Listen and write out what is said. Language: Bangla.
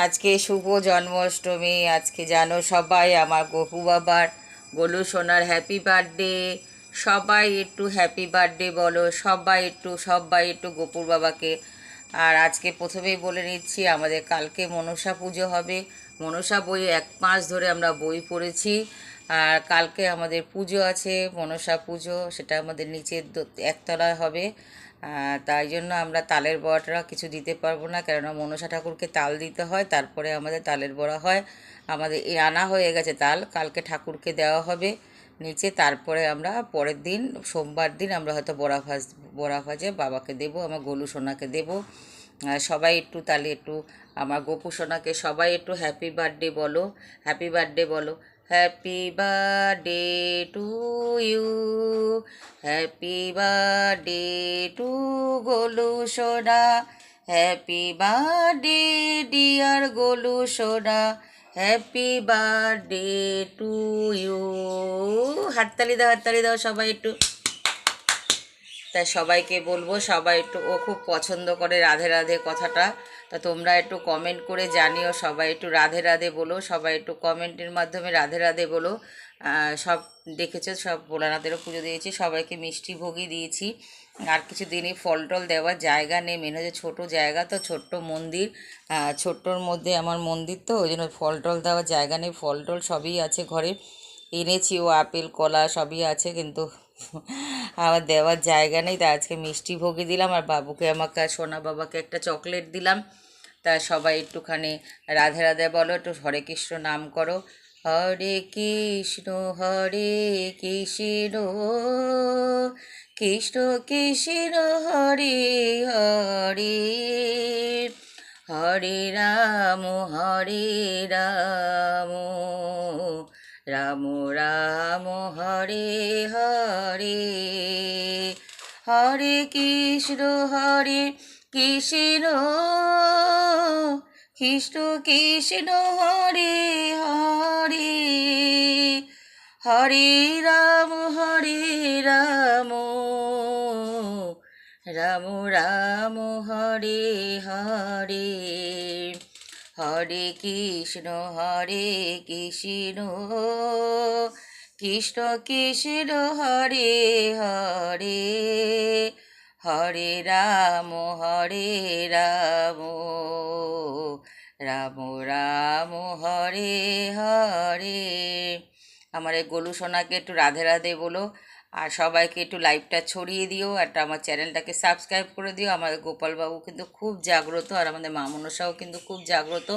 আজকে শুভ জন্মাষ্টমী। আজকে জানো সবাই আমার গপু বাবার, গোলু সোনার হ্যাপি বার্থডে। সবাই একটু হ্যাপি বার্থডে বলো, সবাই একটু গপুর বাবাকে। আর আজকে প্রথমেই বলে নিচ্ছি, আমাদের কালকে মনসা পুজো হবে। মনসা বই 1 মাস ধরে আমরা বই পড়েছি। আর কালকে আমাদের পুজো আছে, মনসা পুজো, সেটা আমাদের নিচের একতলায় হবে। তাই জন্য আমরা তালের বড়াটা কিছু দিতে পারবো না, কেননা মনসা ঠাকুরকে তাল দিতে হয়, তারপরে আমাদের তালের বড়া হয়। আমাদের এই আনা হয়ে গেছে তাল, কালকে ঠাকুরকে দেওয়া হবে নিচে। তারপরে আমরা পরের দিন সোমবার দিন আমরা হয়তো বড়া ভাজে বাবাকে দেবো, আমার গোলু সোনাকে দেবো। সবাই একটু তাহলে একটু আমার গপু সোনাকে সবাই একটু হ্যাপি বার্থডে বলো, হ্যাপি বার্থডে বলো। Happy birthday to you, happy birthday to Golu সোনা, হ্যাপি বার্থডে ডিয়ার গোলু সোনা, হ্যাপি বার্থডে টু ইউ। হাততালি দাও সবাই একটু। তাই সবাইকে বলবো, সবাই একটু, ও খুব পছন্দ করে রাধে রাধে কথাটা। তা তোমরা একটু কমেন্ট করে জানিও, সবাই একটু রাধে রাধে বলো, সবাই একটু কমেন্টের মাধ্যমে রাধে রাধে বলো। সব দেখেছো, সব ভোলানাথেরও পুজো দিয়েছি, সবাইকে মিষ্টি ভোগই দিয়েছি। আর কিছু দিনই ফল টল দেওয়ার জায়গা নেই, মেন হচ্ছে ছোটো জায়গা, তো ছোট্ট মন্দির, ছোট্টর মধ্যে আমার মন্দির, তো ওই জন্য ফল টল দেওয়ার জায়গা নেই। ফল টল সবই আছে ঘরে, এনেছি, ও আপেল কলা সবই আছে, কিন্তু আমার দেওয়ার জায়গা নেই। তা আজকে মিষ্টি ভোগই দিলাম, আর বাবুকে, আমাকে, সোনা বাবাকে একটা চকলেট দিলাম। তা সবাই একটুখানি রাধে রাধে বলো, একটু হরে কৃষ্ণ নাম করো। হরে কৃষ্ণ হরে কৃষ্ণ, কৃষ্ণ কৃষ্ণ হরে হরে, হরে রাম রাম, রাম রাম হরে হরে, হরে কৃষ্ণ কৃষ্ণ, কৃষ্ণ কৃষ্ণ হরে হরে, হরে রাম রাম, রাম রাম হরে হরে, হরে কৃষ্ণ কৃষ্ণ, কৃষ্ণ কৃষ্ণ হরে হরে, হরে রাম রাম, রাম রাম হরে হরে। আমার এই গোলু সোনাকে একটু রাধে রাধে বলো, আর সবাইকে একটু লাইভটা ছড়িয়ে দিও, একটা আমার চ্যানেলটাকে সাবস্ক্রাইব করে দিও। আমাদের গোপালবাবু কিন্তু খুব জাগ্রত, আর আমাদের মা মনসাও কিন্তু খুব জাগ্রত।